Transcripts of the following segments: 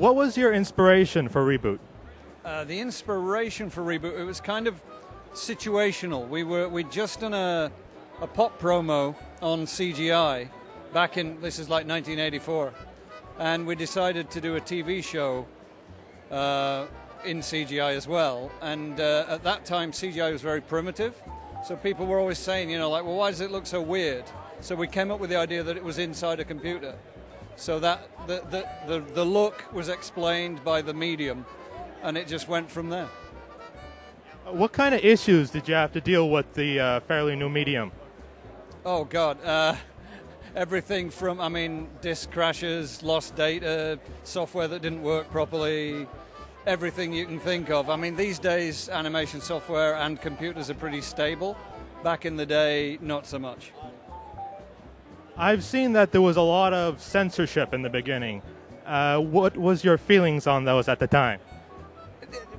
What was your inspiration for ReBoot? The inspiration for ReBoot, it was kind of situational. We'd just done a pop promo on CGI back in, this is like 1984, and we decided to do a TV show in CGI as well. And at that time, CGI was very primitive, so people were always saying, you know, like, well, why does it look so weird? So we came up with the idea that it was inside a computer, so that the look was explained by the medium, and it just went from there. What kind of issues did you have to deal with the fairly new medium? Oh, God. Everything from, I mean, disk crashes, lost data, software that didn't work properly, everything you can think of. I mean, these days, animation software and computers are pretty stable. Back in the day, not so much. I've seen that there was a lot of censorship in the beginning. What was your feelings on those at the time?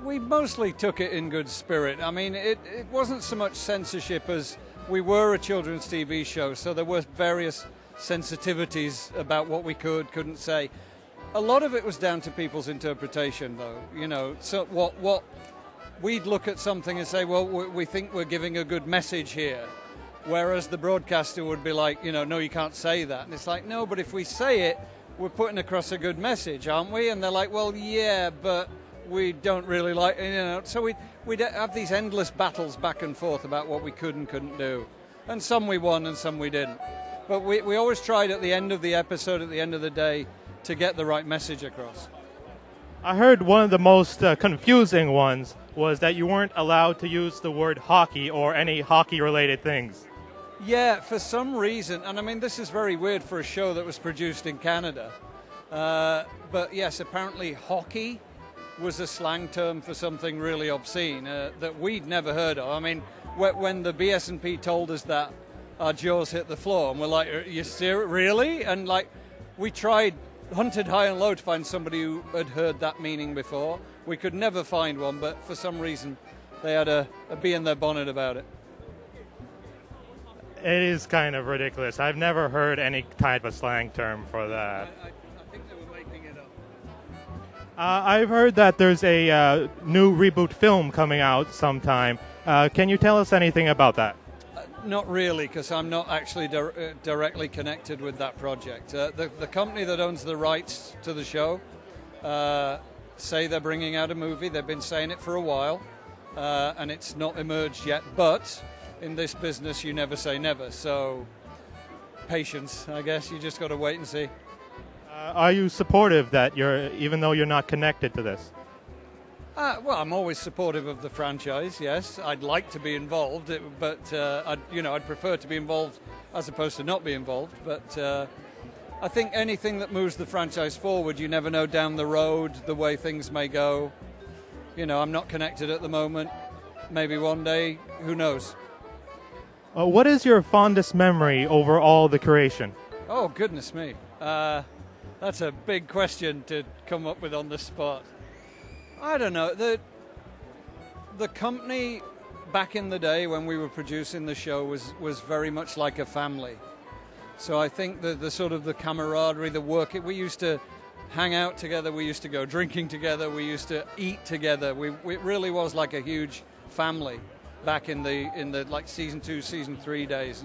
We mostly took it in good spirit. I mean, it wasn't so much censorship as we were a children's TV show, so there were various sensitivities about what we couldn't say. A lot of it was down to people's interpretation, though. You know, so what we'd look at something and say, well, we think we're giving a good message here, whereas the broadcaster would be like, you know, no, you can't say that. And it's like, no, but if we say it, we're putting across a good message, aren't we? And they're like, well, yeah, but we don't really like, you know. So we'd have these endless battles back and forth about what we could and couldn't do. And some we won and some we didn't. But we always tried at the end of the episode, at the end of the day, to get the right message across. I heard one of the most confusing ones was that you weren't allowed to use the word hockey or any hockey-related things. Yeah, for some reason, and I mean, this is very weird for a show that was produced in Canada. But yes, apparently hockey was a slang term for something really obscene that we'd never heard of. I mean, when the BS&P told us that, our jaws hit the floor, and we're like, "Are you serious? Really?" And like, we hunted high and low to find somebody who had heard that meaning before. We could never find one, but for some reason, they had a bee in their bonnet about it. It is kind of ridiculous. I've never heard any type of slang term for that. I think they were making it up. I've heard that there's a new ReBoot film coming out sometime. Can you tell us anything about that? Not really, because I'm not actually directly connected with that project. The company that owns the rights to the show say they're bringing out a movie. They've been saying it for a while, and it's not emerged yet. But in this business, you never say never. So patience, I guess. You just got to wait and see. Are you supportive that even though you're not connected to this? Well, I'm always supportive of the franchise. Yes, I'd like to be involved, but I'd prefer to be involved as opposed to not be involved. But I think anything that moves the franchise forward, you never know down the road the way things may go. You know, I'm not connected at the moment. Maybe one day, who knows? What is your fondest memory over all the creation? Oh, goodness me. That's a big question to come up with on the spot. I don't know. The company back in the day when we were producing the show was very much like a family. So I think the sort of the camaraderie, the work, we used to hang out together, we used to go drinking together, we used to eat together. It really was like a huge family back in the like season 2, season 3 days,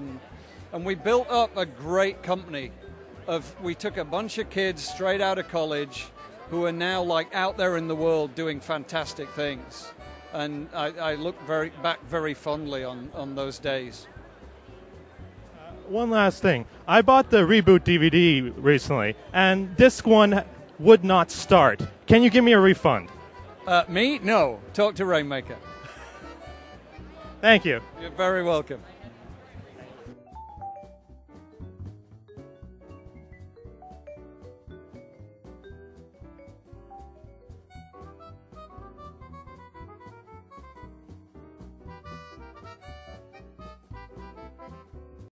and we built up a great company. We took a bunch of kids straight out of college who are now like out there in the world doing fantastic things, and I look back very fondly on those days. One last thing, I bought the ReBoot DVD recently, and disc 1 would not start. Can you give me a refund? Me? No. Talk to Rainmaker. Thank you. You're very welcome.